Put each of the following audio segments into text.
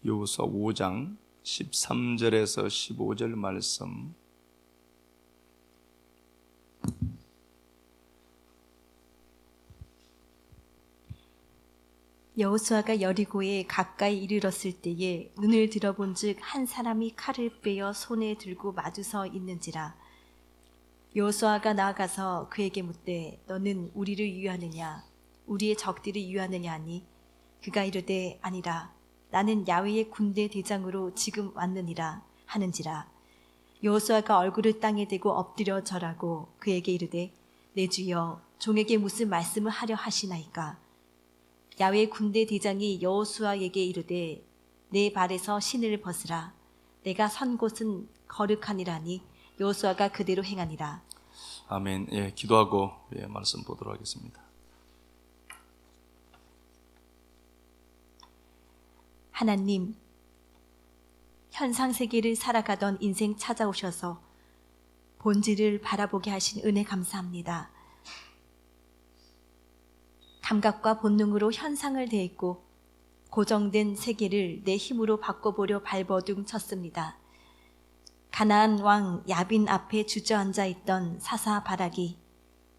여호수아 5장 13절에서 15절 말씀. 여호수아가 여리고에 가까이 이르렀을 때에 눈을 들어본즉 한 사람이 칼을 빼어 손에 들고 마주서 있는지라. 여호수아가 나아가서 그에게 묻되 너는 우리를 위하느냐 우리의 적들을 위하느냐 하니 그가 이르되 아니라 나는 야훼의 군대 대장으로 지금 왔느니라 하는지라. 여호수아가 얼굴을 땅에 대고 엎드려 절하고 그에게 이르되 내 주여 종에게 무슨 말씀을 하려 하시나이까. 야훼 군대 대장이 여호수아에게 이르되 내 발에서 신을 벗으라. 내가 선 곳은 거룩하니라니. 여호수아가 그대로 행하니라. 아멘. 예, 기도하고 말씀 보도록 하겠습니다. 하나님, 현상 세계를 살아가던 인생 찾아오셔서 본질을 바라보게 하신 은혜 감사합니다. 감각과 본능으로 현상을 대했고 고정된 세계를 내 힘으로 바꿔보려 발버둥 쳤습니다. 가나안 왕 야빈 앞에 주저앉아 있던 사사 바락이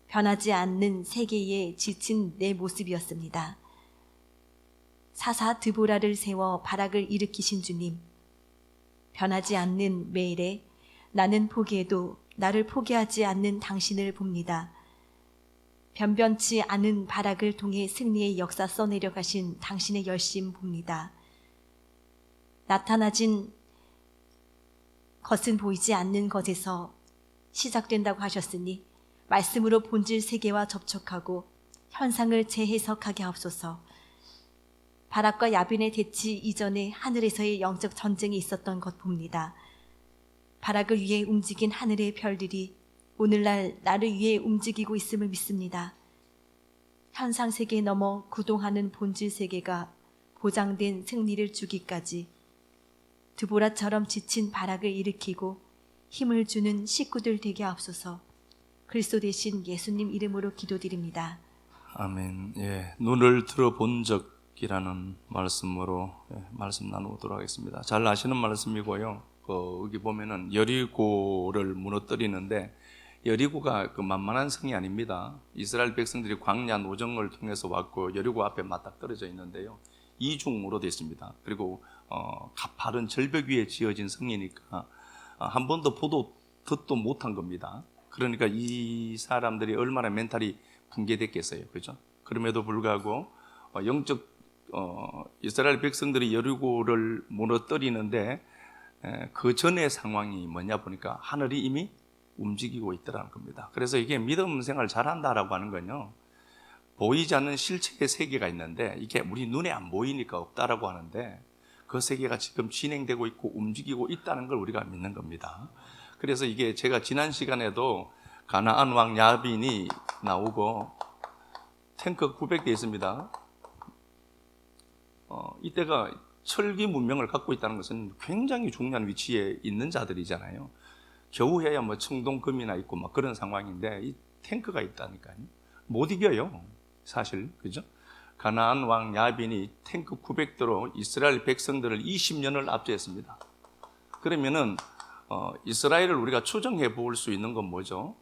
변하지 않는 세계에 지친 내 모습이었습니다. 사사 드보라를 세워 바락을 일으키신 주님, 변하지 않는 매일에 나는 포기해도 나를 포기하지 않는 당신을 봅니다. 변변치 않은 바락을 통해 승리의 역사 써내려 가신 당신의 열심 봅니다. 나타나진 것은 보이지 않는 것에서 시작된다고 하셨으니 말씀으로 본질 세계와 접촉하고 현상을 재해석하게 하옵소서. 바락과 야빈의 대치 이전에 하늘에서의 영적 전쟁이 있었던 것 봅니다. 바락을 위해 움직인 하늘의 별들이 오늘날 나를 위해 움직이고 있음을 믿습니다. 현상 세계 넘어 구동하는 본질 세계가 보장된 승리를 주기까지 드보라처럼 지친 바락을 일으키고 힘을 주는 식구들 되게 하옵소서. 그리스도 되신 예수님 이름으로 기도드립니다. 아멘. 예, 눈을 들어본 적이라는 말씀으로 말씀 나누도록 하겠습니다. 잘 아시는 말씀이고요. 여기 보면은 여리고를 무너뜨리는데 여리고가 만만한 성이 아닙니다. 이스라엘 백성들이 광야 노정을 통해서 왔고 여리고 앞에 맞닥 떨어져 있는데요. 이중으로 되어 있습니다. 그리고 가파른 절벽 위에 지어진 성이니까 한 번도 보도 듣도 못한 겁니다. 그러니까 이 사람들이 얼마나 멘탈이 붕괴됐겠어요. 그죠? 그럼에도 불구하고 영적 이스라엘 백성들이 여리고를 무너뜨리는데 그 전의 상황이 뭐냐 보니까 하늘이 이미 움직이고 있더라는 겁니다. 그래서 이게 믿음 생활을 잘한다라고 하는 건요, 보이지 않는 실체의 세계가 있는데 이게 우리 눈에 안 보이니까 없다라고 하는데 그 세계가 지금 진행되고 있고 움직이고 있다는 걸 우리가 믿는 겁니다. 그래서 이게 제가 지난 시간에도 가나안 왕 야빈이 나오고 탱크 900대 있습니다. 이때가 철기 문명을 갖고 있다는 것은 굉장히 중요한 위치에 있는 자들이잖아요. 겨우해야 청동금이나 있고 그런 상황인데 이 탱크가 있다니까요. 못 이겨요, 사실. 그죠? 가나안 왕 야빈이 탱크 900대로 이스라엘 백성들을 20년을 압제했습니다. 그러면은 이스라엘을 우리가 추정해 볼 수 있는 건 뭐죠?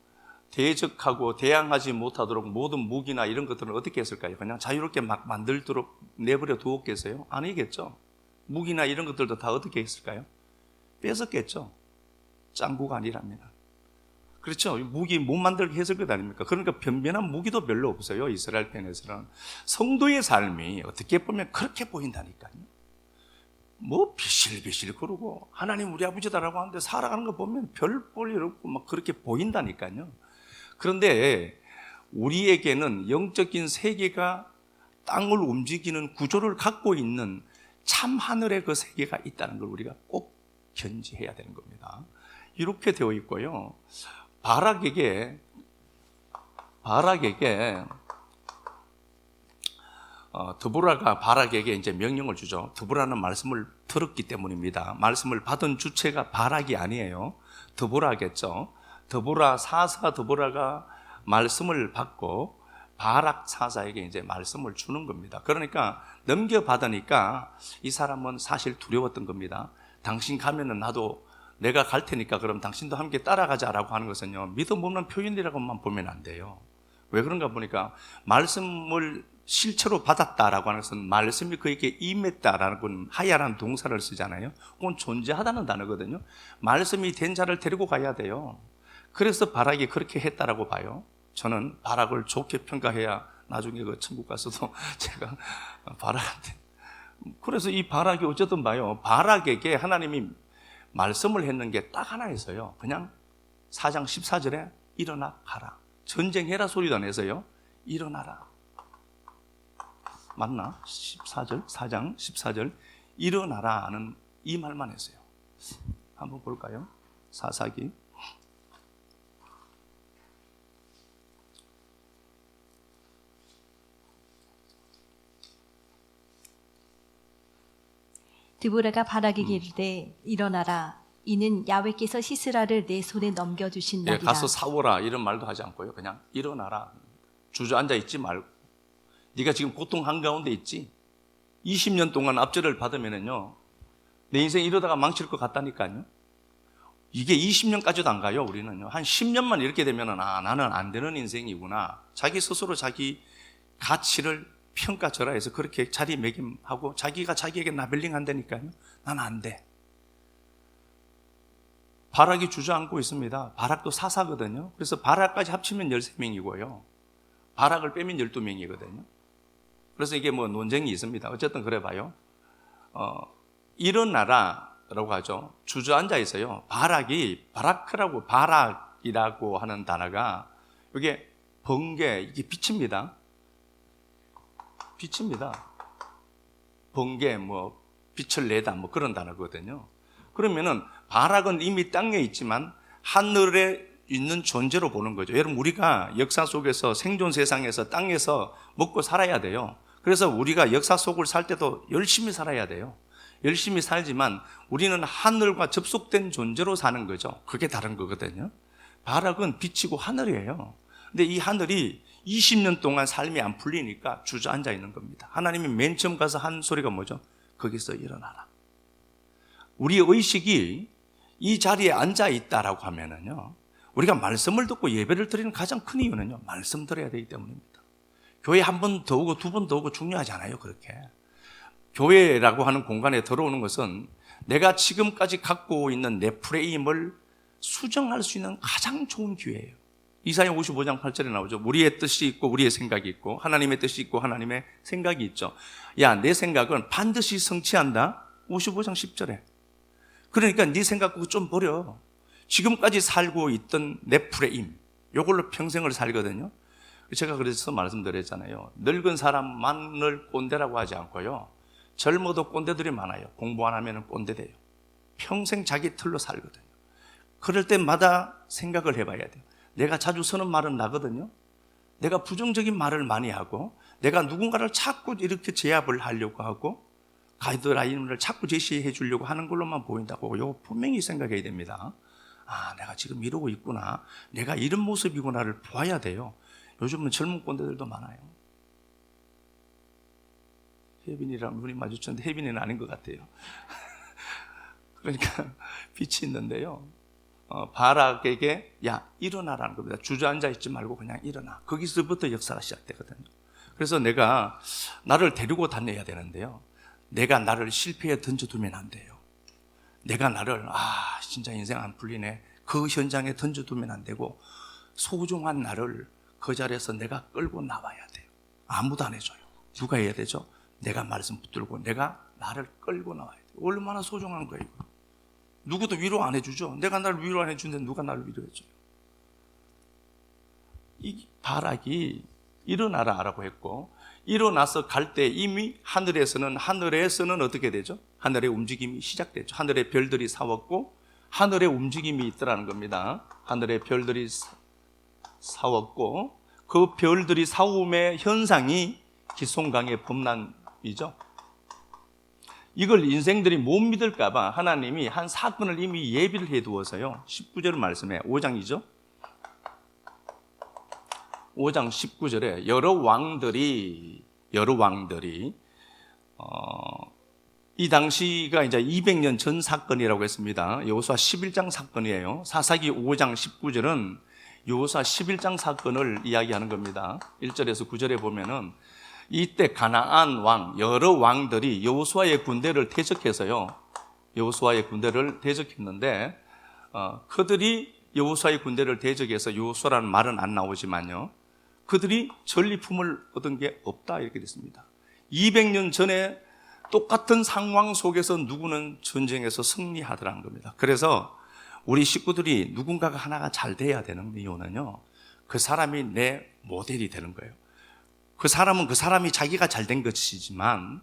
대적하고 대항하지 못하도록 모든 무기나 이런 것들은 어떻게 했을까요? 그냥 자유롭게 막 만들도록 내버려 두었겠어요? 아니겠죠. 무기나 이런 것들도 다 어떻게 했을까요? 뺏었겠죠. 짱구가 아니라면. 그렇죠. 무기 못 만들게 했을 것 아닙니까? 그러니까 변변한 무기도 별로 없어요. 이스라엘 편에서는. 성도의 삶이 어떻게 보면 그렇게 보인다니까요. 비실비실 그러고 하나님 우리 아버지다라고 하는데 살아가는 거 보면 별 볼 일 없고 그렇게 보인다니까요. 그런데 우리에게는 영적인 세계가 땅을 움직이는 구조를 갖고 있는 참 하늘의 그 세계가 있다는 걸 우리가 꼭 견지해야 되는 겁니다. 이렇게 되어 있고요. 바락에게 드보라가 바락에게 이제 명령을 주죠. 드보라는 말씀을 들었기 때문입니다. 말씀을 받은 주체가 바락이 아니에요. 드보라겠죠. 사사 드보라가 말씀을 받고 바락 사자에게 이제 말씀을 주는 겁니다. 그러니까 넘겨받으니까 이 사람은 사실 두려웠던 겁니다. 당신 가면은 나도 내가 갈 테니까 그럼 당신도 함께 따라가자라고 하는 것은요, 믿음 없는 표현이라고만 보면 안 돼요. 왜 그런가 보니까 말씀을 실체로 받았다라고 하는 것은 말씀이 그에게 임했다라는 건 하야라는 동사를 쓰잖아요. 그건 존재하다는 단어거든요. 말씀이 된 자를 데리고 가야 돼요. 그래서 바락이 그렇게 했다라고 봐요. 저는 바락을 좋게 평가해야 나중에 그 천국 가서도 제가 바락한테, 그래서 이 바락이 어쨌든 봐요, 바락에게 하나님이 말씀을 했는 게 딱 하나 있어요. 그냥 4장 14절에 일어나 가라. 전쟁해라 소리도 안 해서요, 일어나라. 맞나? 14절, 4장 14절 일어나라는 이 말만 했어요. 한번 볼까요? 사사기 드보라가 바락에게 이르되 일어나라, 이는 야훼께서 시스라를 내 손에 넘겨주신 예, 날이라. 가서 싸워라 이런 말도 하지 않고요, 그냥 일어나라. 주저앉아 있지 말고, 네가 지금 고통 한가운데 있지, 20년 동안 압제를 받으면은요 내 인생 이러다가 망칠 것 같다니까요. 이게 20년까지도 안 가요. 우리는요 한 10년만 이렇게 되면은 나는 안 되는 인생이구나, 자기 스스로 자기 가치를 평가절하해서 그렇게 자리매김하고 자기가 자기에게 라벨링 한다니까요. 난 안 돼. 바락이 주저앉고 있습니다. 바락도 사사거든요. 그래서 바락까지 합치면 13명이고요 바락을 빼면 12명이거든요 그래서 이게 뭐 논쟁이 있습니다. 어쨌든 그래 봐요. 일어나라라고 하죠. 주저앉아 있어요. 바락이라고 하는 단어가 이게 번개, 이게 빛입니다. 번개, 뭐 빛을 내다, 뭐 그런 단어거든요. 그러면은 바락은 이미 땅에 있지만 하늘에 있는 존재로 보는 거죠. 여러분, 우리가 역사 속에서 생존 세상에서 땅에서 먹고 살아야 돼요. 그래서 우리가 역사 속을 살 때도 열심히 살아야 돼요. 열심히 살지만 우리는 하늘과 접속된 존재로 사는 거죠. 그게 다른 거거든요. 바락은 빛이고 하늘이에요. 근데 이 하늘이 20년 동안 삶이 안 풀리니까 주저앉아 있는 겁니다. 하나님이 맨 처음 가서 한 소리가 뭐죠? 거기서 일어나라. 우리의 의식이 이 자리에 앉아 있다라고 하면은요, 우리가 말씀을 듣고 예배를 드리는 가장 큰 이유는요, 말씀 들어야 되기 때문입니다. 교회 한 번 더 오고 두 번 더 오고 중요하지 않아요. 그렇게 교회라고 하는 공간에 들어오는 것은 내가 지금까지 갖고 있는 내 프레임을 수정할 수 있는 가장 좋은 기회예요. 이사야 55장 8절에 나오죠. 우리의 뜻이 있고 우리의 생각이 있고 하나님의 뜻이 있고 하나님의 생각이 있죠. 야, 내 생각은 반드시 성취한다. 55장 10절에. 그러니까 네 생각 그거 좀 버려. 지금까지 살고 있던 내 프레임, 이걸로 평생을 살거든요. 제가 그래서 말씀드렸잖아요. 늙은 사람만을 꼰대라고 하지 않고요, 젊어도 꼰대들이 많아요. 공부 안 하면 꼰대 돼요. 평생 자기 틀로 살거든요. 그럴 때마다 생각을 해봐야 돼요. 내가 자주 쓰는 말은 나거든요. 내가 부정적인 말을 많이 하고, 내가 누군가를 자꾸 이렇게 제압을 하려고 하고, 가이드라인을 자꾸 제시해 주려고 하는 걸로만 보인다고, 이거 분명히 생각해야 됩니다. 내가 지금 이러고 있구나, 내가 이런 모습이구나를 봐야 돼요. 요즘은 젊은 꼰대들도 많아요. 혜빈이랑 눈이 마주쳤는데 혜빈이는 아닌 것 같아요. 그러니까 빛이 있는데요, 바락에게 야, 일어나라는 겁니다. 주저앉아 있지 말고 그냥 일어나. 거기서부터 역사가 시작되거든요. 그래서 내가 나를 데리고 다녀야 되는데요, 내가 나를 실패에 던져두면 안 돼요. 내가 나를 진짜 인생 안 풀리네, 그 현장에 던져두면 안 되고, 소중한 나를 그 자리에서 내가 끌고 나와야 돼요. 아무도 안 해줘요. 누가 해야 되죠? 내가 말씀 붙들고 내가 나를 끌고 나와야 돼요. 얼마나 소중한 거예요. 누구도 위로 안 해주죠. 내가 나를 위로 안 해주는데 누가 나를 위로해줘요. 이 바락이 일어나라라고 했고, 일어나서 갈 때 이미 하늘에서는 어떻게 되죠? 하늘의 움직임이 시작되죠. 하늘의 별들이 사왔고 하늘의 움직임이 있더라는 겁니다. 하늘의 별들이 사왔고, 그 별들이 사움의 현상이 기송강의 범람이죠. 이걸 인생들이 못 믿을까봐 하나님이 한 사건을 이미 예비를 해두어서요, 19절 말씀에 5장이죠. 5장 19절에 여러 왕들이 이 당시가 이제 200년 전 사건이라고 했습니다. 여호수아 11장 사건이에요. 사사기 5장 19절은 여호수아 11장 사건을 이야기하는 겁니다. 1절에서 9절에 보면은 이때 가나안 왕 여러 왕들이 여호수아의 군대를 대적해서요. 여호수아의 군대를 대적했는데 그들이 여호수아의 군대를 대적해서 여호수아라는 말은 안 나오지만요. 그들이 전리품을 얻은 게 없다 이렇게 됐습니다. 200년 전에 똑같은 상황 속에서 누구는 전쟁에서 승리하더라는 겁니다. 그래서 우리 식구들이 누군가가 하나가 잘 돼야 되는 이유는요. 그 사람이 내 모델이 되는 거예요. 그 사람은 그 사람이 자기가 잘 된 것이지만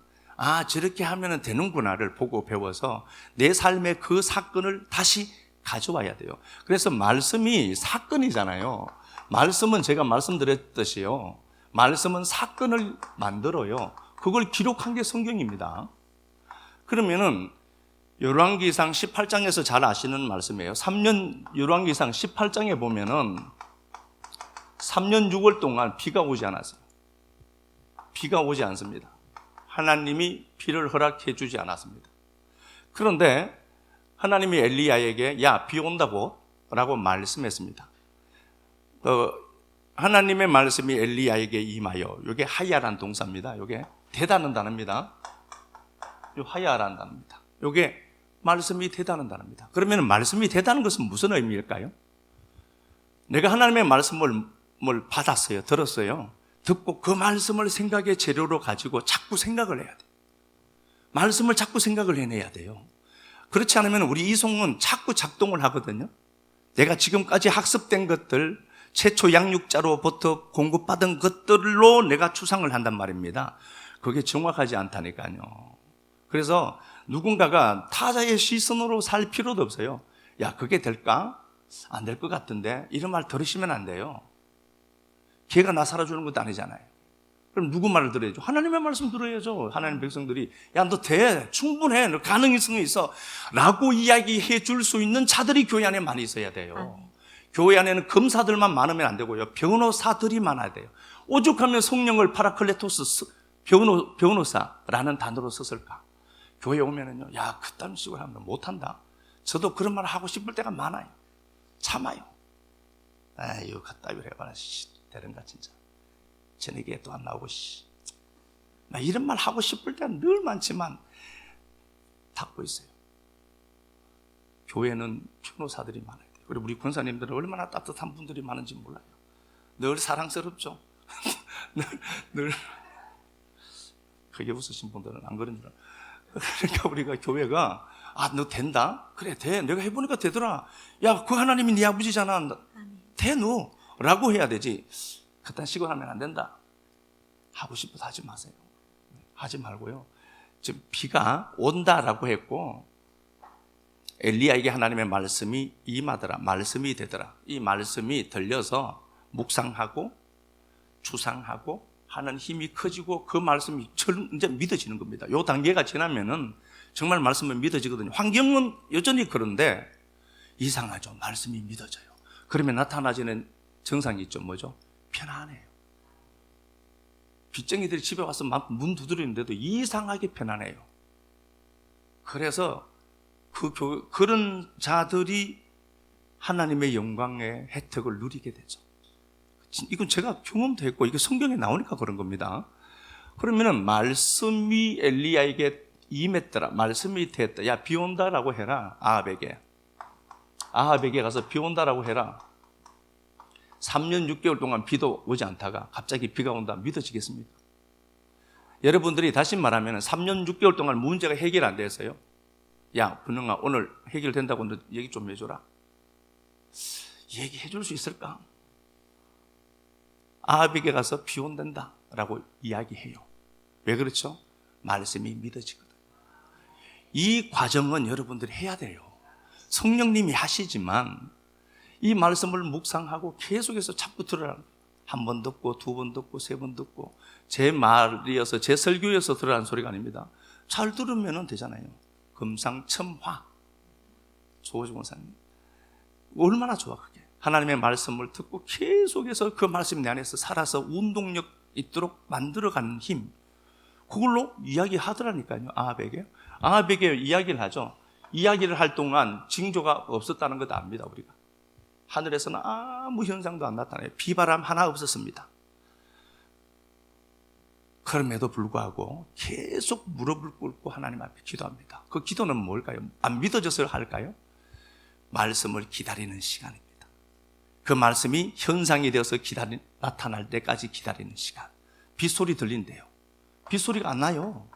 저렇게 하면 되는구나를 보고 배워서 내 삶의 그 사건을 다시 가져와야 돼요. 그래서 말씀이 사건이잖아요. 말씀은 제가 말씀드렸듯이요. 말씀은 사건을 만들어요. 그걸 기록한 게 성경입니다. 그러면은 열왕기상 18장에서 잘 아시는 말씀이에요. 열왕기상 18장에 보면은 3년 6월 동안 비가 오지 않았어요. 비가 오지 않습니다. 하나님이 비를 허락해 주지 않았습니다. 그런데 하나님이 엘리야에게 야, 비 온다고 라고 말씀했습니다. 하나님의 말씀이 엘리야에게 임하여, 이게 하야란 동사입니다. 이게 대다는 단어입니다. 요 하야란 단어입니다. 이게 말씀이 대다는 단어입니다. 그러면 말씀이 대다는 것은 무슨 의미일까요? 내가 하나님의 말씀을 받았어요. 들었어요. 듣고 그 말씀을 생각의 재료로 가지고 자꾸 생각을 해야 돼요. 말씀을 자꾸 생각을 해내야 돼요. 그렇지 않으면 우리 이성은 자꾸 작동을 하거든요. 내가 지금까지 학습된 것들, 최초 양육자로부터 공급받은 것들로 내가 추상을 한단 말입니다. 그게 정확하지 않다니까요. 그래서 누군가가 타자의 시선으로 살 필요도 없어요. 야, 그게 될까? 안 될 것 같은데 이런 말 들으시면 안 돼요. 걔가 나 살아주는 것도 아니잖아요. 그럼 누구 말을 들어야죠? 하나님의 말씀 들어야죠. 하나님 백성들이 야, 너 돼, 충분해, 너 가능성이 있어 라고 이야기해 줄 수 있는 자들이 교회 안에 많이 있어야 돼요. 교회 안에는 검사들만 많으면 안 되고요. 변호사들이 많아야 돼요. 오죽하면 성령을 파라클레토스, 변호사라는 단어로 썼을까? 교회 오면은요, 야, 그딴 식으로 하면 못한다. 저도 그런 말 하고 싶을 때가 많아요. 참아요. 이거 갖다비를 해봐라. 되는가, 진짜. 저녁에 또 안 나오고, 나 이런 말 하고 싶을 때가 늘 많지만, 닫고 있어요. 교회는 변호사들이 많아요. 그리고 우리 권사님들은 얼마나 따뜻한 분들이 많은지 몰라요. 늘 사랑스럽죠. 늘 크게 웃으신 분들은 안 그런 줄 알아요. 그러니까 우리가 교회가 너 된다? 그래, 돼. 내가 해보니까 되더라. 야, 그 하나님이 네 아버지잖아. 돼, 너. 라고 해야 되지. 그딴 식으로 하면 안 된다. 하고 싶어서 하지 마세요. 하지 말고요. 지금 비가 온다라고 했고, 엘리야에게 하나님의 말씀이 임하더라. 말씀이 되더라. 이 말씀이 들려서 묵상하고 추상하고 하는 힘이 커지고 그 말씀이 이제 믿어지는 겁니다. 이 단계가 지나면은 정말 말씀은 믿어지거든요. 환경은 여전히 그런데 이상하죠. 말씀이 믿어져요. 그러면 나타나지는 증상이 있죠. 뭐죠? 편안해요. 빚쟁이들이 집에 와서 문 두드리는데도 이상하게 편안해요. 그래서 그런 자들이 하나님의 영광의 혜택을 누리게 되죠. 이건 제가 경험도 했고 이게 성경에 나오니까 그런 겁니다. 그러면은 말씀이 엘리야에게 임했더라. 말씀이 됐다. 야, 비 온다라고 해라. 아합에게 가서 비 온다라고 해라. 3년 6개월 동안 비도 오지 않다가 갑자기 비가 온다. 믿어지겠습니까? 여러분들이 다시 말하면 3년 6개월 동안 문제가 해결 안 됐어요. 야, 분영아, 오늘 해결된다고 너 얘기 좀 해줘라. 얘기해 줄 수 있을까? 아합에게 가서 비 온단다 라고 이야기해요. 왜 그렇죠? 말씀이 믿어지거든. 이 과정은 여러분들이 해야 돼요. 성령님이 하시지만 이 말씀을 묵상하고 계속해서 자꾸 들으라. 한 번 듣고 두 번 듣고 세 번 듣고 제 말이어서 제 설교여서 들으라는 소리가 아닙니다. 잘 들으면 되잖아요. 금상첨화. 조호주 권사님 얼마나 좋아 그게. 하나님의 말씀을 듣고 계속해서 그 말씀 내 안에서 살아서 운동력 있도록 만들어가는 힘, 그걸로 이야기하더라니까요. 아합에게 이야기를 하죠. 이야기를 할 동안 징조가 없었다는 것도 압니다. 우리가 하늘에서는 아무 현상도 안 나타나요. 비바람 하나 없었습니다. 그럼에도 불구하고 계속 무릎을 꿇고 하나님 앞에 기도합니다. 그 기도는 뭘까요? 안 믿어져서 할까요? 말씀을 기다리는 시간입니다. 그 말씀이 현상이 되어서 나타날 때까지 기다리는 시간. 빗소리 들린대요. 빗소리가 안 나요.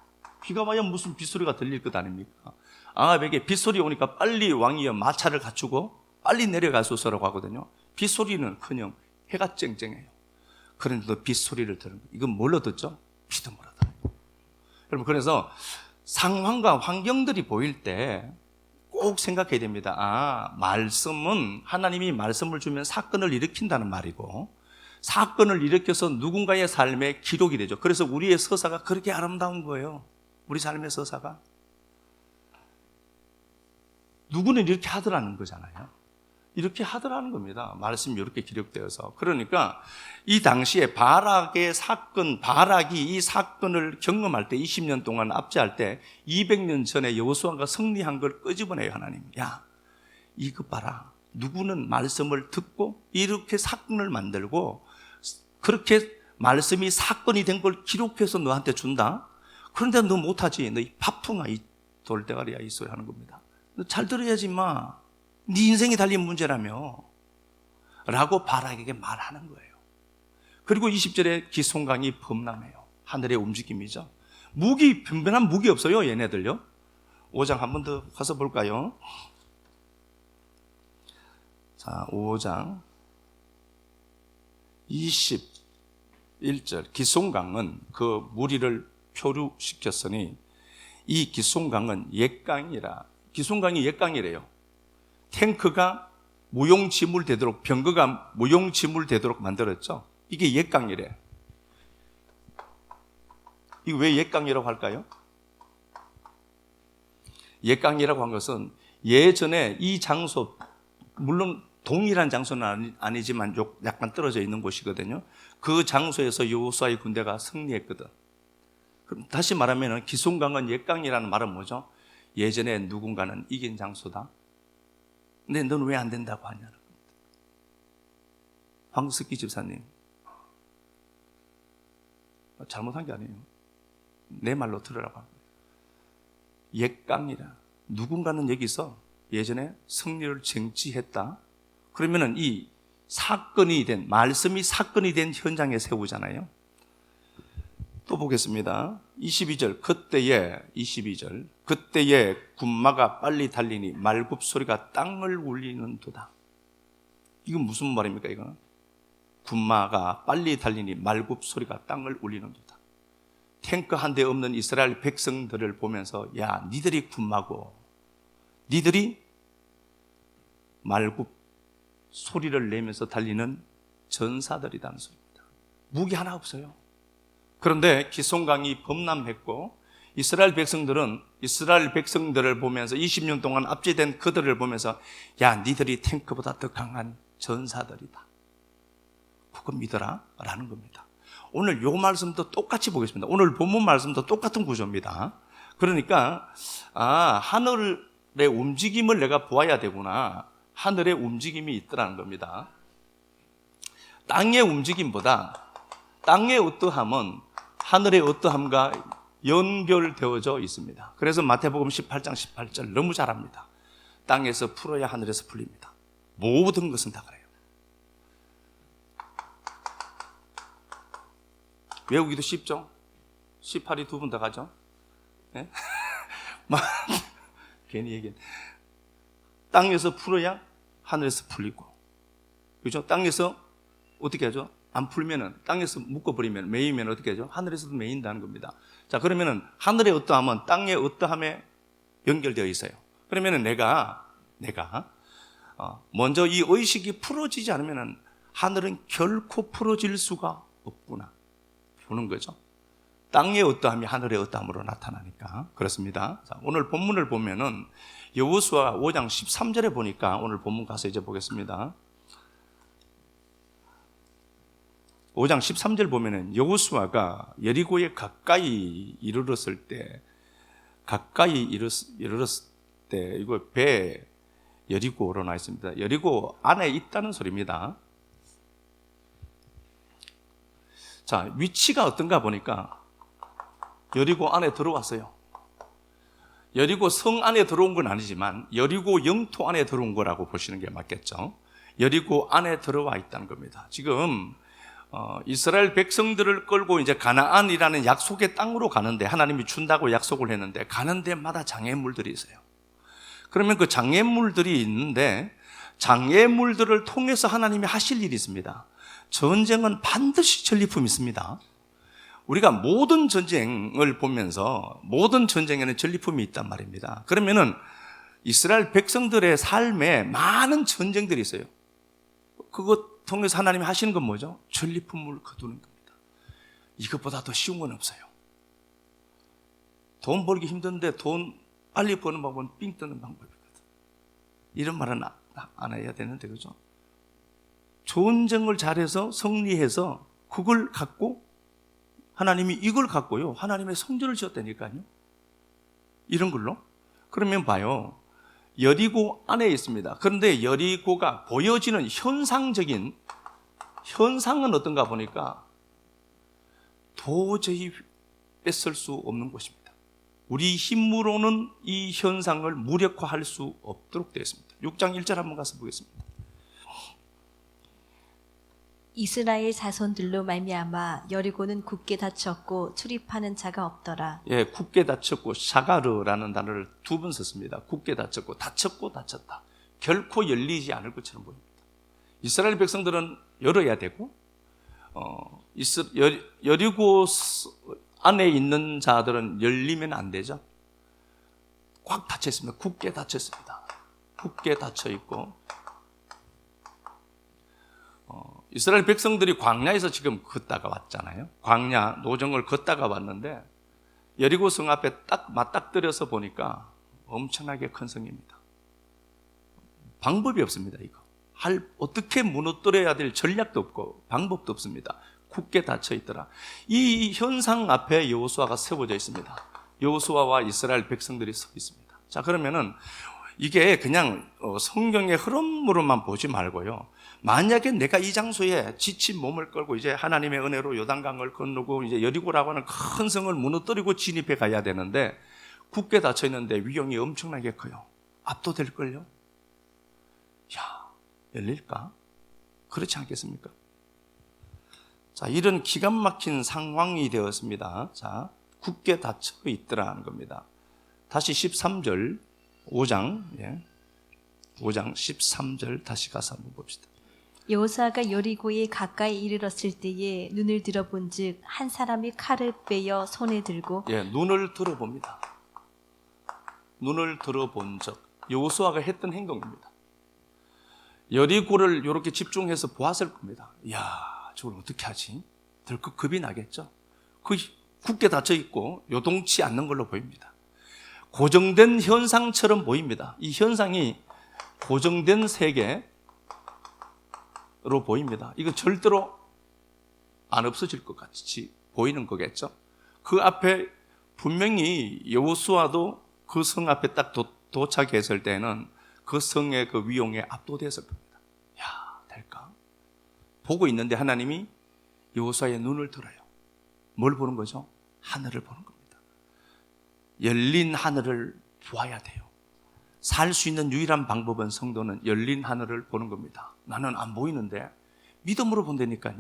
비가 와야 무슨 빗소리가 들릴 것 아닙니까? 아합에게 빗소리 오니까 빨리 왕이여 마차를 갖추고 빨리 내려가소서라고 하거든요. 빗소리는커녕 해가 쨍쨍해요. 그런데도 빗소리를 들은 거예요. 이건 뭘로 듣죠? 믿음으로 들어요. 여러분, 그래서 상황과 환경들이 보일 때 꼭 생각해야 됩니다. 말씀은 하나님이 말씀을 주면 사건을 일으킨다는 말이고, 사건을 일으켜서 누군가의 삶에 기록이 되죠. 그래서 우리의 서사가 그렇게 아름다운 거예요. 우리 삶의 서사가. 누구는 이렇게 하더라는 거잖아요. 이렇게 하더라는 겁니다. 말씀이 이렇게 기록되어서. 그러니까 이 당시에 바락이 이 사건을 경험할 때 20년 동안 압제할 때 200년 전에 여호수아가 승리한 걸 끄집어내요. 하나님. 야, 이거 봐라. 누구는 말씀을 듣고 이렇게 사건을 만들고 그렇게 말씀이 사건이 된 걸 기록해서 너한테 준다. 그런데 너 못하지. 너 이 파풍아, 이 돌대가리야, 이 소리 하는 겁니다. 너 잘 들어야지 마. 네 인생이 달린 문제라며 라고 바락에게 말하는 거예요. 그리고 20절에 기송강이 범람해요. 하늘의 움직임이죠. 변변한 무기 없어요, 얘네들요. 5장 한 번 더 가서 볼까요? 자, 5장 21절. 기송강은 그 무리를 표류시켰으니 이 기송강은 옛강이라. 기송강이 옛강이래요. 탱크가 무용지물 되도록, 병거가 무용지물 되도록 만들었죠. 이게 옛강이래. 이거 왜 옛강이라고 할까요? 옛강이라고 한 것은 예전에 이 장소, 물론 동일한 장소는 아니지만 약간 떨어져 있는 곳이거든요. 그 장소에서 여호수아의 군대가 승리했거든. 그럼 다시 말하면 기송강은 옛강이라는 말은 뭐죠? 예전에 누군가는 이긴 장소다. 근데 너는 왜 안 된다고 하냐는 겁니다. 황석기 집사님, 잘못한 게 아니에요. 내 말로 들으라고 합니다. 옛강이라. 누군가는 여기서 예전에 승리를 쟁취했다. 그러면은 이 말씀이 사건이 된 현장에 세우잖아요. 또 보겠습니다. 22절. 그때에 군마가 빨리 달리니 말굽 소리가 땅을 울리는도다. 이건 무슨 말입니까, 이거는? 군마가 빨리 달리니 말굽 소리가 땅을 울리는도다. 탱크 한 대 없는 이스라엘 백성들을 보면서, 야, 니들이 군마고 니들이 말굽 소리를 내면서 달리는 전사들이라는 소리입니다. 무기 하나 없어요. 그런데 기송강이 범람했고 이스라엘 백성들을 보면서 20년 동안 압제된 그들을 보면서, 야, 니들이 탱크보다 더 강한 전사들이다. 그거 믿어라 라는 겁니다. 오늘 요 말씀도 똑같이 보겠습니다. 오늘 본문 말씀도 똑같은 구조입니다. 그러니까 하늘의 움직임을 내가 보아야 되구나. 하늘의 움직임이 있더라는 겁니다. 땅의 움직임보다 땅의 어떠함은 하늘의 어떠함과 연결되어져 있습니다. 그래서 마태복음 18장 18절 너무 잘합니다. 땅에서 풀어야 하늘에서 풀립니다. 모든 것은 다 그래요. 외우기도 쉽죠? 18이 두 분 더 가죠? 네? 괜히 얘기해. 땅에서 풀어야 하늘에서 풀리고, 그죠? 땅에서 어떻게 하죠? 안 풀면은, 땅에서 묶어버리면, 매이면 어떻게 하죠? 하늘에서도 매인다는 겁니다. 자, 그러면은 하늘의 어떠함은 땅의 어떠함에 연결되어 있어요. 그러면은 내가 먼저 이 의식이 풀어지지 않으면은 하늘은 결코 풀어질 수가 없구나 보는 거죠. 땅의 어떠함이 하늘의 어떠함으로 나타나니까 그렇습니다. 자, 오늘 본문을 보면은 여호수아 5장 13절에 보니까, 오늘 본문 가서 이제 보겠습니다. 5장 13절 보면은 여호수아가 여리고에 가까이 이르렀을 때 이거 배 여리고로 나와 있습니다. 여리고 안에 있다는 소리입니다. 자, 위치가 어떤가 보니까 여리고 안에 들어왔어요. 여리고 성 안에 들어온 건 아니지만 여리고 영토 안에 들어온 거라고 보시는 게 맞겠죠. 여리고 안에 들어와 있다는 겁니다. 지금 이스라엘 백성들을 끌고 이제 가나안이라는 약속의 땅으로 가는데, 하나님이 준다고 약속을 했는데 가는 데마다 장애물들이 있어요. 그러면 그 장애물들이 있는데 장애물들을 통해서 하나님이 하실 일이 있습니다. 전쟁은 반드시 전리품이 있습니다. 우리가 모든 전쟁을 보면서 모든 전쟁에는 전리품이 있단 말입니다. 그러면은 이스라엘 백성들의 삶에 많은 전쟁들이 있어요. 그것 통해서 하나님이 하시는 건 뭐죠? 전리품을 거두는 겁니다. 이것보다 더 쉬운 건 없어요. 돈 벌기 힘든데 돈 빨리 버는 방법은 삥 뜨는 방법이거든. 이런 말은 안 해야 되는데, 그죠? 전쟁을 잘해서 승리해서 그걸 갖고 하나님이 이걸 갖고요, 하나님의 성전을 지었다니까요. 이런 걸로. 그러면 봐요, 여리고 안에 있습니다. 그런데 여리고가 보여지는 현상은 어떤가 보니까 도저히 뺏을 수 없는 곳입니다. 우리 힘으로는 이 현상을 무력화할 수 없도록 되어 있습니다. 6장 1절 한번 가서 보겠습니다. 이스라엘 자손들로 말미암아 여리고는 굳게 닫혔고 출입하는 자가 없더라. 예, 굳게 닫혔고, 샤가르라는 단어를 두 번 썼습니다. 굳게 닫혔고, 닫혔고 닫혔다. 결코 열리지 않을 것처럼 보입니다. 이스라엘 백성들은 열어야 되고, 여리고 안에 있는 자들은 열리면 안 되죠. 꽉 닫혀 있습니다. 굳게 닫혀 있습니다. 굳게 닫혀 있고, 이스라엘 백성들이 광야에서 지금 걷다가 왔잖아요. 광야 노정을 걷다가 왔는데 여리고 성 앞에 딱 맞닥뜨려서 보니까 엄청나게 큰 성입니다. 방법이 없습니다. 이거 어떻게 무너뜨려야 될 전략도 없고 방법도 없습니다. 굳게 닫혀 있더라. 이 현상 앞에 여호수아가 세워져 있습니다. 여호수아와 이스라엘 백성들이 서 있습니다. 자, 그러면은 이게 그냥 성경의 흐름으로만 보지 말고요, 만약에 내가 이 장소에 지친 몸을 끌고 이제 하나님의 은혜로 요단강을 건너고 이제 여리고라고 하는 큰 성을 무너뜨리고 진입해 가야 되는데 굳게 닫혀 있는데 위험이 엄청나게 커요. 압도될걸요? 야, 열릴까? 그렇지 않겠습니까? 자, 이런 기가 막힌 상황이 되었습니다. 자, 굳게 닫혀 있더라는 겁니다. 다시 13절 5장 13절 다시 가서 한번 봅시다. 여호수아가 여리고에 가까이 이르렀을 때에 눈을 들어본즉 한 사람이 칼을 빼어 손에 들고, 예, 눈을 들어봅니다. 눈을 들어본 적, 여호수아가 했던 행동입니다. 여리고를 이렇게 집중해서 보았을 겁니다. 이야, 저걸 어떻게 하지? 덜컥 겁이 나겠죠. 굳게 닫혀 있고 요동치 않는 걸로 보입니다. 고정된 현상처럼 보입니다. 이 현상이 고정된 세계로 보입니다. 이거 절대로 안 없어질 것 같이 보이는 거겠죠. 그 앞에 분명히 여호수아도 그 성 앞에 딱 도착했을 때는 그 성의 그 위용에 압도됐을 겁니다. 야, 될까? 보고 있는데 하나님이 여호수아의 눈을 들어요. 뭘 보는 거죠? 하늘을 보는 겁니다. 열린 하늘을 보아야 돼요. 살 수 있는 유일한 방법은 성도는 열린 하늘을 보는 겁니다. 나는 안 보이는데 믿음으로 본다니까요.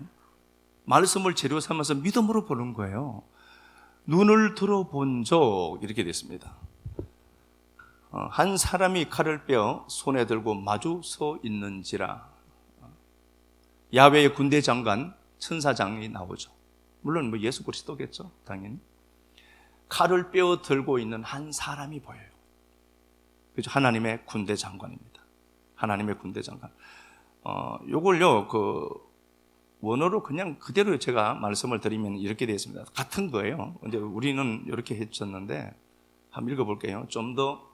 말씀을 재료 삼아서 믿음으로 보는 거예요. 눈을 들어본 적, 이렇게 됐습니다. 한 사람이 칼을 빼어 손에 들고 마주 서 있는지라. 야훼의 군대 장관 천사장이 나오죠. 물론 뭐 예수 그리스도겠죠, 당연히. 칼을 빼어 들고 있는 한 사람이 보여요. 그죠? 하나님의 군대 장관입니다. 하나님의 군대 장관. 요걸요, 원어로 그냥 그대로 제가 말씀을 드리면 이렇게 되어 있습니다. 같은 거예요. 근데 우리는 이렇게 해줬는데, 한번 읽어볼게요. 좀 더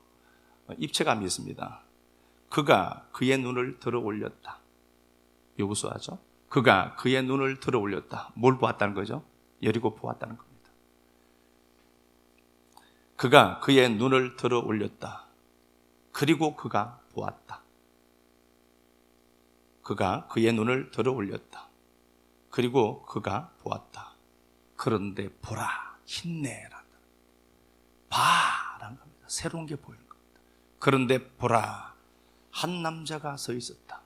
입체감이 있습니다. 그가 그의 눈을 들어 올렸다. 여호수아죠. 그가 그의 눈을 들어 올렸다. 뭘 보았다는 거죠? 여리고 보았다는 겁니다. 그가 그의 눈을 들어 올렸다. 그리고 그가 보았다. 그가 그의 눈을 들어 올렸다. 그리고 그가 보았다. 그런데 보라, 힘내라. 봐라는 겁니다. 새로운 게 보이는 겁니다. 그런데 보라, 한 남자가 서 있었다.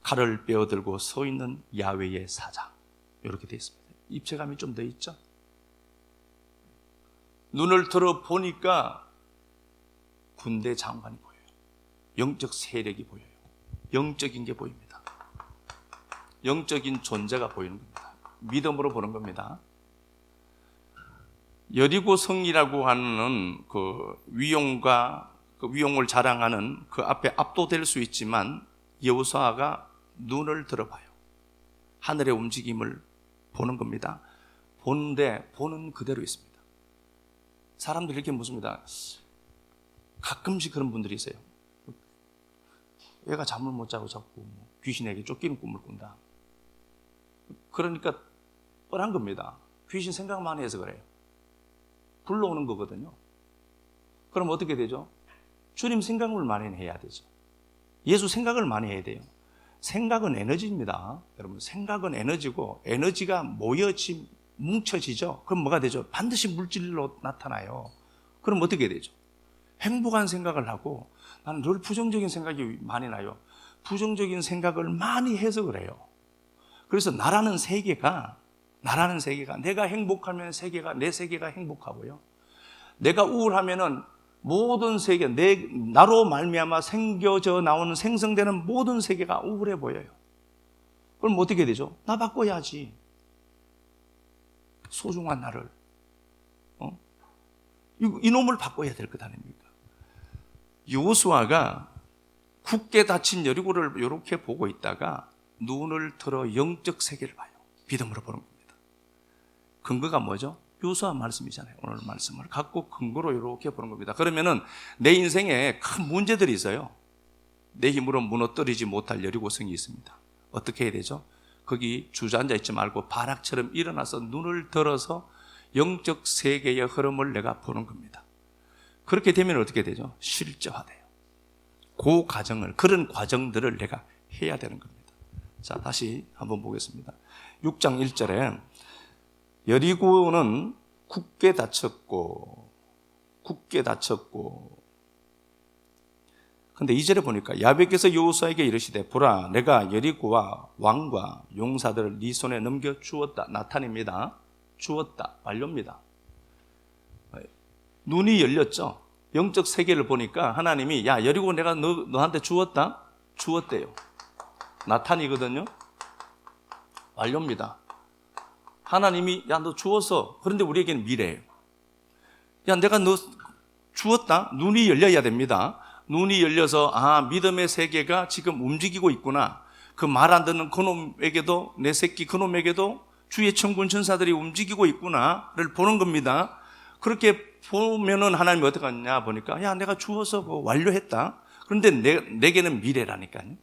칼을 빼어들고 서 있는 야훼의 사장. 이렇게 되어 있습니다. 입체감이 좀 더 있죠? 눈을 들어 보니까 군대 장관이 보여요. 영적 세력이 보여요. 영적인 게 보입니다. 영적인 존재가 보이는 겁니다. 믿음으로 보는 겁니다. 여리고 성이라고 하는 그 위용과 그 위용을 자랑하는 그 앞에 압도될 수 있지만 여호수아가 눈을 들어봐요. 하늘의 움직임을 보는 겁니다. 보는데 보는 그대로 있습니다. 사람들이 이렇게 묻습니다. 가끔씩 그런 분들이 있어요. 얘가 잠을 못 자고 자꾸 귀신에게 쫓기는 꿈을 꾼다. 그러니까 뻔한 겁니다. 귀신 생각만 해서 그래요. 불러오는 거거든요. 그럼 어떻게 되죠? 주님 생각을 많이 해야 되죠. 예수 생각을 많이 해야 돼요. 생각은 에너지입니다. 여러분, 생각은 에너지고 에너지가 뭉쳐지죠. 그럼 뭐가 되죠? 반드시 물질로 나타나요. 그럼 어떻게 되죠? 행복한 생각을 하고 나는 늘 부정적인 생각이 많이 나요. 부정적인 생각을 많이 해서 그래요. 그래서 나라는 세계가 내가 행복하면 내 세계가 행복하고요. 내가 우울하면은 모든 세계, 나로 말미암아 생겨져 나오는 생성되는 모든 세계가 우울해 보여요. 그럼 어떻게 되죠? 나 바꿔야지. 소중한 나를. 이놈을 바꿔야 될 것 아닙니까? 여호수아가 굳게 닫힌 여리고를 이렇게 보고 있다가 눈을 들어 영적 세계를 봐요. 믿음으로 보는 겁니다. 근거가 뭐죠? 여호수아 말씀이잖아요. 오늘 말씀을 갖고 근거로 이렇게 보는 겁니다. 그러면은 내 인생에 큰 문제들이 있어요. 내 힘으로 무너뜨리지 못할 여리고성이 있습니다. 어떻게 해야 되죠? 거기 주저앉아 있지 말고 바락처럼 일어나서 눈을 들어서 영적 세계의 흐름을 내가 보는 겁니다. 그렇게 되면 어떻게 되죠? 실제화돼요. 그런 과정들을 내가 해야 되는 겁니다. 자, 다시 한번 보겠습니다. 6장 1절에 여리고는 굳게 닫혔고 근데 2절에 보니까 야훼께서 여호수아에게 이르시되 보라 내가 여리고와 왕과 용사들을 네 손에 넘겨 주었다. 나탄입니다. 주었다. 완료입니다. 눈이 열렸죠. 영적 세계를 보니까 하나님이 야 여리고 내가 너한테 주었다. 주었대요. 나탄이거든요. 완료입니다. 하나님이 야 너 주었어. 그런데 우리에게는 미래예요. 야 내가 너 주었다. 눈이 열려야 됩니다. 눈이 열려서 믿음의 세계가 지금 움직이고 있구나. 그 말 안 듣는 그놈에게도 내 새끼 그놈에게도 주의 천군 천사들이 움직이고 있구나를 보는 겁니다. 그렇게 보면은 하나님이 어떻게 하냐 보니까 야 내가 주어서 완료했다. 그런데 내게는 미래라니까요.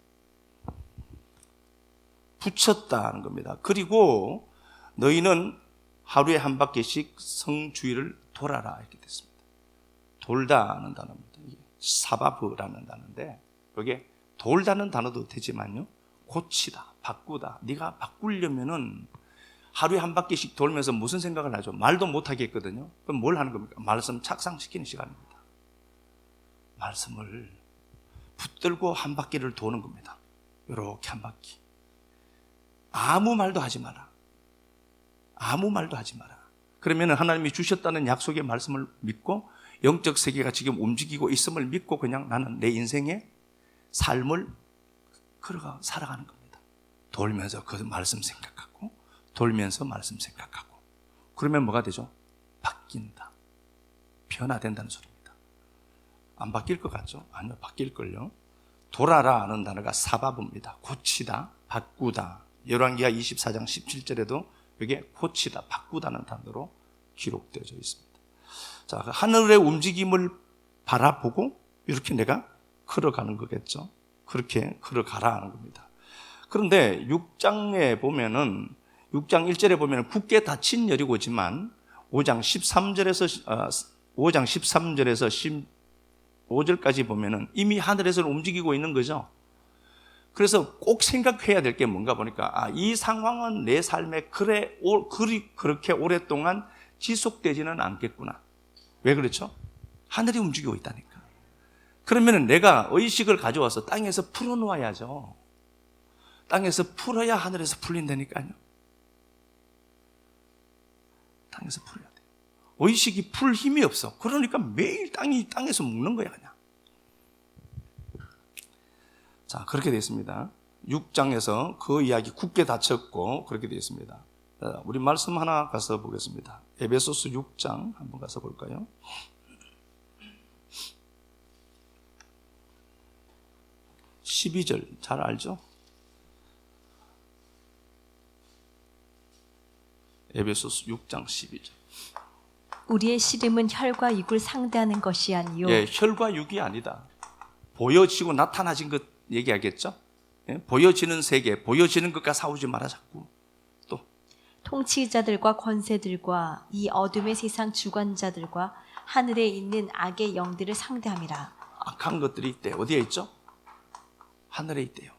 붙였다는 겁니다. 그리고 너희는 하루에 한 바퀴씩 성 주위를 돌아라 이렇게 됐습니다. 돌다는 단어입니다. 사바브라는 단어인데 여기에 돌다는 단어도 되지만요. 고치다, 바꾸다. 네가 바꾸려면은 하루에 한 바퀴씩 돌면서 무슨 생각을 하죠? 말도 못 하겠거든요. 그럼 뭘 하는 겁니까? 말씀 착상시키는 시간입니다. 말씀을 붙들고 한 바퀴를 도는 겁니다. 이렇게 한 바퀴. 아무 말도 하지 마라. 아무 말도 하지 마라. 그러면 하나님이 주셨다는 약속의 말씀을 믿고 영적 세계가 지금 움직이고 있음을 믿고 그냥 나는 내 인생의 삶을 걸어가 살아가는 겁니다. 돌면서 그 말씀 생각하고 돌면서 말씀 생각하고 그러면 뭐가 되죠? 바뀐다. 변화된다는 소리입니다. 안 바뀔 것 같죠? 아니요, 바뀔걸요. 돌아라 하는 단어가 사바브입니다. 고치다, 바꾸다. 열왕기하 24장 17절에도 여기에 고치다, 바꾸다는 단어로 기록되어져 있습니다. 자, 하늘의 움직임을 바라보고 이렇게 내가 걸어가는 거겠죠. 그렇게 걸어가라 하는 겁니다. 그런데 6장에 보면은 6장 1절에 보면은 굳게 닫힌 여리고지만 5장 13절에서 15절까지 보면은 이미 하늘에서 움직이고 있는 거죠. 그래서 꼭 생각해야 될 게 뭔가 보니까 이 상황은 내 삶에 그렇게 오랫동안 지속되지는 않겠구나. 왜 그렇죠? 하늘이 움직이고 있다니까. 그러면 내가 의식을 가져와서 땅에서 풀어놓아야죠. 땅에서 풀어야 하늘에서 풀린다니까요. 땅에서 풀어야 돼요. 의식이 풀 힘이 없어. 그러니까 매일 땅에서 묵는 거야 그냥. 자, 그렇게 되어 있습니다. 6장에서 그 이야기 굳게 닫혔고 그렇게 되어 있습니다. 우리 말씀 하나 가서 보겠습니다. 에베소서 6장 한번 가서 볼까요? (12절) 잘 알죠? 에베소서 6장 12절. 우리의 씨름은 혈과 육을 상대하는 것이 아니요 예, 혈과 육이 아니다. 보여지고 나타나진 것 얘기하겠죠? 예? 보여지는 세계, 보여지는 것과 싸우지 마라 자꾸. 또 통치자들과 권세들과 이 어둠의 세상 주관자들과 하늘에 있는 악의 영들을 상대함이라. 악한 것들이 있대. 어디에 있죠? 하늘에 있대요.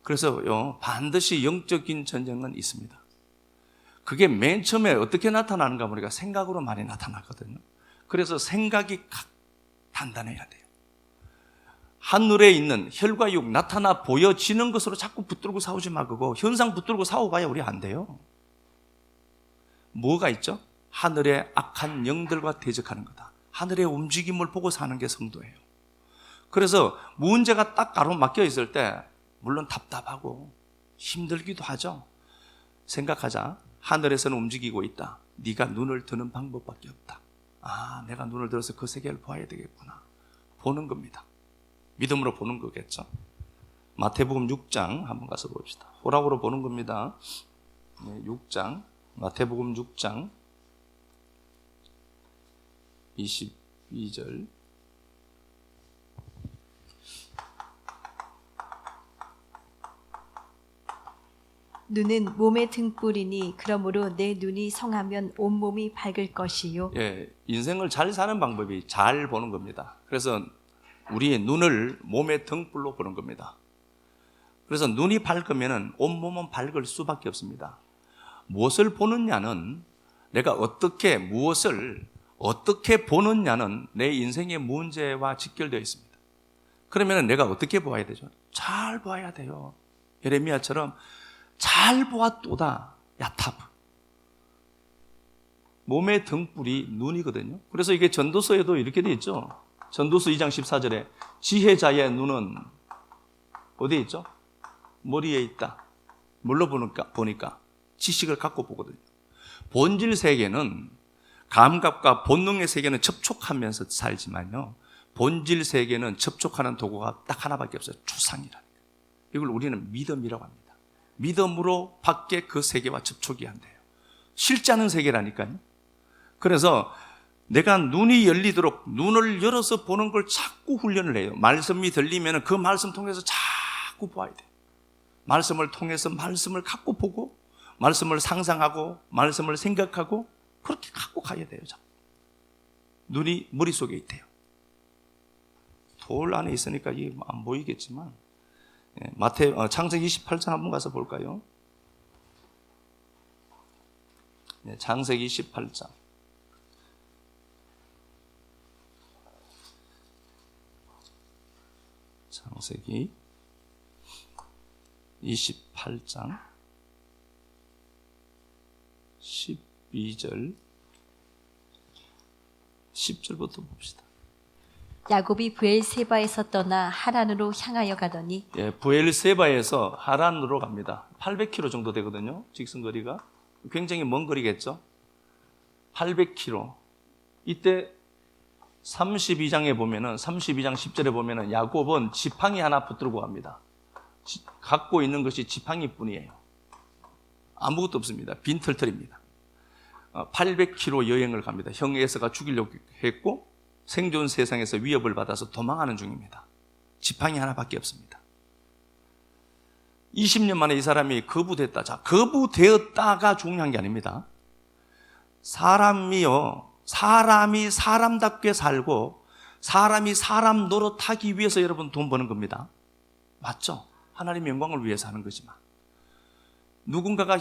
그래서요, 반드시 영적인 전쟁은 있습니다. 그게 맨 처음에 어떻게 나타나는가 보니까 생각으로 많이 나타나거든요. 그래서 생각이 단단해야 돼요. 하늘에 있는 혈과 육 나타나 보여지는 것으로 자꾸 붙들고 싸우지 마. 그거 현상 붙들고 싸워봐야 우리 안 돼요. 뭐가 있죠? 하늘의 악한 영들과 대적하는 거다. 하늘의 움직임을 보고 사는 게 성도예요. 그래서 문제가 딱 가로막혀 있을 때 물론 답답하고 힘들기도 하죠. 생각하자. 하늘에서는 움직이고 있다. 네가 눈을 뜨는 방법밖에 없다. 내가 눈을 들어서 그 세계를 봐야 되겠구나. 보는 겁니다. 믿음으로 보는 거겠죠. 마태복음 6장 한번 가서 봅시다. 호락으로 보는 겁니다. 6장 마태복음 6장 22절. 눈은 몸의 등불이니 그러므로 내 눈이 성하면 온몸이 밝을 것이요. 예, 인생을 잘 사는 방법이 잘 보는 겁니다. 그래서 우리의 눈을 몸의 등불로 보는 겁니다. 그래서 눈이 밝으면 온몸은 밝을 수밖에 없습니다. 무엇을 보느냐는 내가 무엇을 어떻게 보느냐는 내 인생의 문제와 직결되어 있습니다. 그러면 내가 어떻게 보아야 되죠? 잘 보아야 돼요. 예레미야처럼 잘 보았도다 야탑. 몸의 등불이 눈이거든요. 그래서 이게 전도서에도 이렇게 되어 있죠. 전도서 2장 14절에 지혜자의 눈은 어디에 있죠? 머리에 있다. 뭘로 보니까 지식을 갖고 보거든요. 본질 세계는 감각과 본능의 세계는 접촉하면서 살지만요, 본질 세계는 접촉하는 도구가 딱 하나밖에 없어요. 추상이라는 거예요. 이걸 우리는 믿음이라고 합니다. 믿음으로 밖에 그 세계와 접촉이 안 돼요. 실지 않은 세계라니까요. 그래서 내가 눈이 열리도록 눈을 열어서 보는 걸 자꾸 훈련을 해요. 말씀이 들리면 그 말씀 통해서 자꾸 봐야 돼요. 말씀을 통해서 말씀을 갖고 보고, 말씀을 상상하고, 말씀을 생각하고, 그렇게 갖고 가야 돼요. 자꾸. 눈이 머릿속에 있대요. 돌 안에 있으니까 이게 안 보이겠지만, 창세기 28장 한번 가서 볼까요? 창세기 18장. 창세기 28장 12절 10절부터 봅시다. 야곱이 브엘세바에서 떠나 하란으로 향하여 가더니, 브엘세바에서 하란으로 갑니다. 800km 정도 되거든요. 직선거리가 굉장히 먼 거리겠죠. 800km. 이때 32장에 보면은 32장 10절에 보면은 야곱은 지팡이 하나 붙들고 갑니다. 갖고 있는 것이 지팡이 뿐이에요. 아무것도 없습니다. 빈털털입니다. 800km 여행을 갑니다. 형 에서가 죽이려고 했고 생존 세상에서 위협을 받아서 도망하는 중입니다. 지팡이 하나밖에 없습니다. 20년 만에 이 사람이 거부됐다. 자, 거부되었다가 중요한 게 아닙니다. 사람이 사람답게 살고 사람이 사람 노릇하기 위해서 여러분 돈 버는 겁니다. 맞죠? 하나님의 영광을 위해서 하는 거지만 누군가가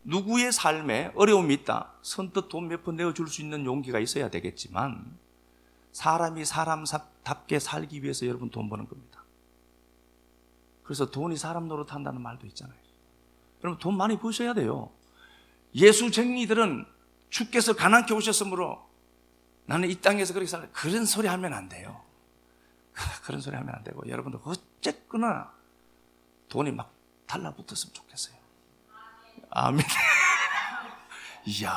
누구의 삶에 어려움이 있다. 선뜻 돈 몇 푼 내어줄 수 있는 용기가 있어야 되겠지만 사람이 사람답게 살기 위해서 여러분 돈 버는 겁니다. 그래서 돈이 사람 노릇한다는 말도 있잖아요. 여러분 돈 많이 버셔야 돼요. 예수쟁이들은 주께서 가난케 오셨으므로 나는 이 땅에서 그렇게 살래. 그런 소리 하면 안 돼요. 그런 소리 하면 안 되고 여러분들 어쨌거나 돈이 막 달라붙었으면 좋겠어요. 아멘. 이야,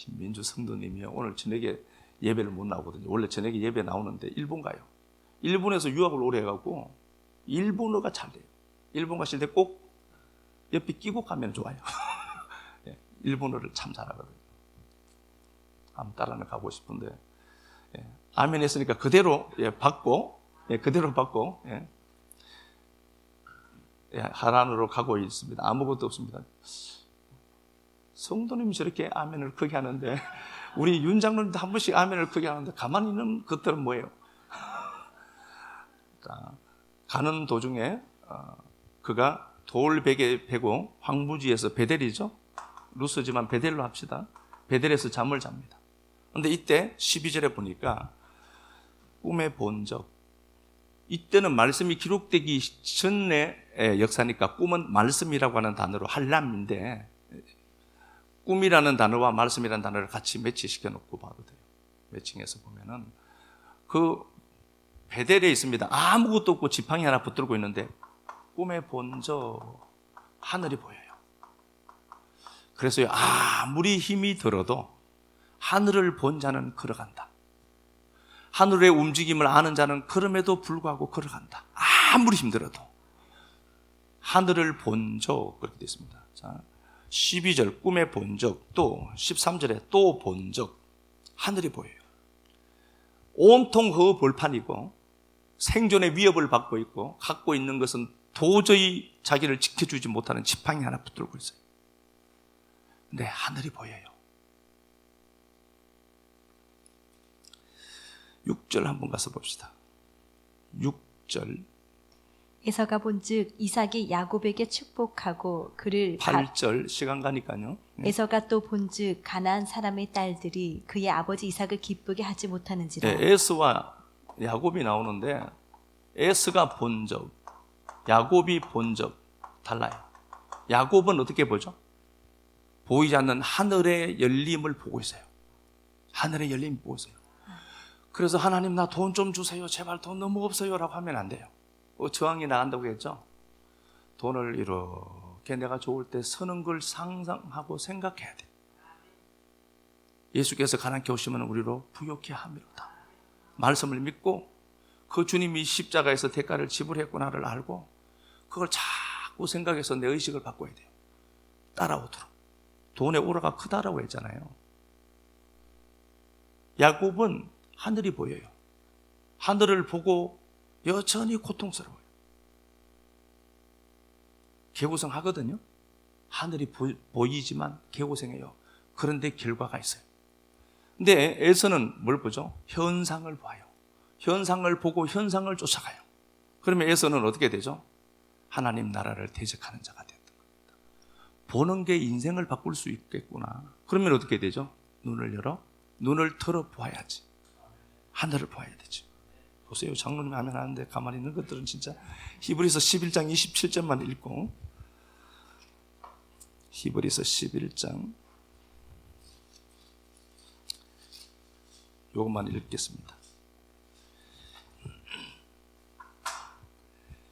민주 성도님이요. 오늘 저녁에 예배를 못 나오거든요. 원래 저녁에 예배 나오는데 일본 가요. 일본에서 유학을 오래 해갖고 일본어가 잘 돼요. 일본 가실 때 꼭 옆에 끼고 가면 좋아요. 일본어를 참 잘하거든요. 한번 따라는 가고 싶은데 아멘 했으니까 그대로 받고 그대로 받고 하란으로 가고 있습니다. 아무것도 없습니다. 성도님이 저렇게 아멘을 크게 하는데 우리 윤 장로님도 한 번씩 아멘을 크게 하는데 가만히 있는 것들은 뭐예요? 가는 도중에 그가 돌베개 베고 황무지에서 베델이죠. 루스지만 베델로 합시다. 베델에서 잠을 잡니다. 그런데 이때 12절에 보니까 꿈에 본 적, 이때는 말씀이 기록되기 전의 역사니까 꿈은 말씀이라고 하는 단어로 할람인데 꿈이라는 단어와 말씀이라는 단어를 같이 매치시켜 놓고 봐도 돼요. 매칭해서 보면은 그 베델에 있습니다. 아무것도 없고 지팡이 하나 붙들고 있는데 꿈에 본 적 하늘이 보여요. 그래서 아무리 힘이 들어도 하늘을 본 자는 걸어간다. 하늘의 움직임을 아는 자는 그럼에도 불구하고 걸어간다. 아무리 힘들어도. 하늘을 본 적, 그렇게 되어 있습니다. 자, 12절 꿈에 본 적, 또 13절에 또 본 적, 하늘이 보여요. 온통 허벌판이고 생존의 위협을 받고 있고 갖고 있는 것은 도저히 자기를 지켜주지 못하는 지팡이 하나 붙들고 있어요. 근데 하늘이 보여요. 6절 한번 가서 봅시다. 6절 에서가 본즉 이삭이 야곱에게 축복하고 그를 8절 시간 가니까요. 에서가 또 본즉 가나안 사람의 딸들이 그의 아버지 이삭을 기쁘게 하지 못하는지라. 에스와 야곱이 나오는데 에스가 본 적, 야곱이 본 적 달라요. 야곱은 어떻게 보죠? 보이지 않는 하늘의 열림을 보고 있어요. 하늘의 열림을 보고 있어요. 그래서 하나님 나 돈 좀 주세요. 제발 돈 너무 없어요. 라고 하면 안 돼요. 저항이 나간다고 했죠. 돈을 이렇게 내가 좋을 때 쓰는 걸 상상하고 생각해야 돼. 예수께서 가난케 오시면 우리로 부욕케 하미로다. 말씀을 믿고 그 주님이 십자가에서 대가를 지불했구나를 알고 그걸 자꾸 생각해서 내 의식을 바꿔야 돼요. 따라오도록. 돈의 오라가 크다라고 했잖아요. 야곱은 하늘이 보여요. 하늘을 보고 여전히 고통스러워요. 개고생 하거든요. 하늘이 보이지만 개고생해요. 그런데 결과가 있어요. 근데 에서는 뭘 보죠? 현상을 봐요. 현상을 보고 현상을 쫓아가요. 그러면 에서는 어떻게 되죠? 하나님 나라를 대적하는 자가 됐던 겁니다. 보는 게 인생을 바꿀 수 있겠구나. 그러면 어떻게 되죠? 눈을 열어 눈을 털어 보아야지. 하늘을 보아야 되죠. 보세요. 장로님이 하면 하는데 가만히 있는 것들은 진짜 히브리서 11장 27절만 읽고 히브리서 11장 요것만 읽겠습니다.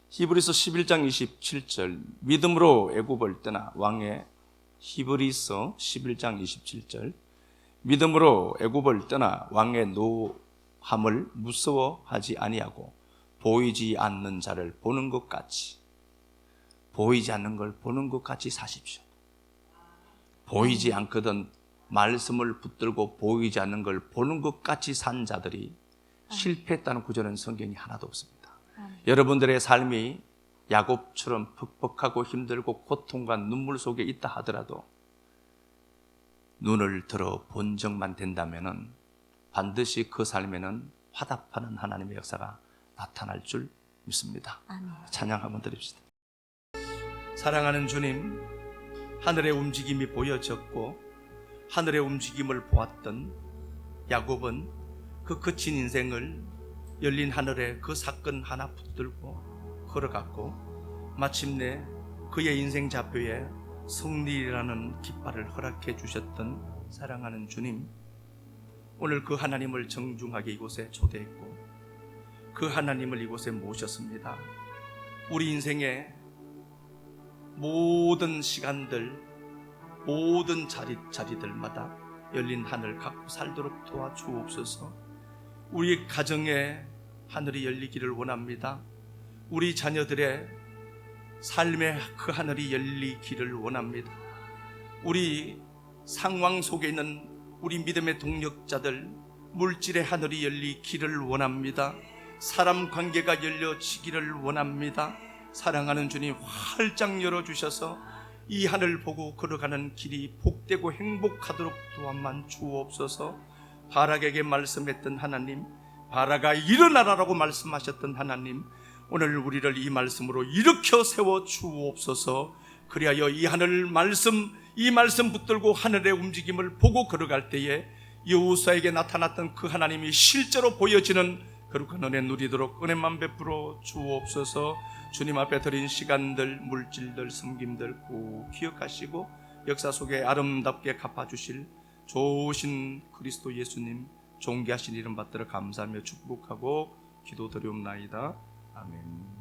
히브리서 11장 27절 믿음으로 애굽을 떠나 왕의 히브리서 11장 27절 믿음으로 애굽을 떠나 왕의 노함을 무서워하지 아니하고 보이지 않는 자를 보는 것 같이 보이지 않는 걸 보는 것 같이 사십시오. 보이지 않거든 말씀을 붙들고 보이지 않는 걸 보는 것 같이 산 자들이 실패했다는 구절은 성경이 하나도 없습니다. 여러분들의 삶이 야곱처럼 퍽퍽하고 힘들고 고통과 눈물 속에 있다 하더라도 눈을 들어 본 적만 된다면은 반드시 그 삶에는 화답하는 하나님의 역사가 나타날 줄 믿습니다. 아멘. 찬양 한번 드립시다. 사랑하는 주님, 하늘의 움직임이 보여졌고 하늘의 움직임을 보았던 야곱은 그 거친 인생을 열린 하늘에 그 사건 하나 붙들고 걸어갔고 마침내 그의 인생 좌표에 승리라는 깃발을 허락해 주셨던 사랑하는 주님, 오늘 그 하나님을 정중하게 이곳에 초대했고 그 하나님을 이곳에 모셨습니다. 우리 인생의 모든 시간들, 모든 자리들마다 열린 하늘 갖고 살도록 도와주옵소서. 우리 가정에 하늘이 열리기를 원합니다. 우리 자녀들의 삶의 그 하늘이 열리기를 원합니다. 우리 상황 속에 있는 우리 믿음의 동력자들 물질의 하늘이 열리기를 원합니다. 사람 관계가 열려지기를 원합니다. 사랑하는 주님, 활짝 열어주셔서 이 하늘 보고 걸어가는 길이 복되고 행복하도록 도와만 주옵소서. 바락에게 말씀했던 하나님, 바라가 일어나라라고 말씀하셨던 하나님, 오늘 우리를 이 말씀으로 일으켜 세워 주옵소서. 그리하여 이 하늘 말씀, 이 말씀 붙들고 하늘의 움직임을 보고 걸어갈 때에 여호수아에게 나타났던 그 하나님이 실제로 보여지는 거룩한 은혜 누리도록 은혜만 베풀어 주옵소서. 주님 앞에 드린 시간들, 물질들, 섬김들 꼭 기억하시고 역사 속에 아름답게 갚아주실 좋으신 그리스도 예수님 존귀하신 이름 받들어 감사하며 축복하고 기도드리옵나이다. 아멘.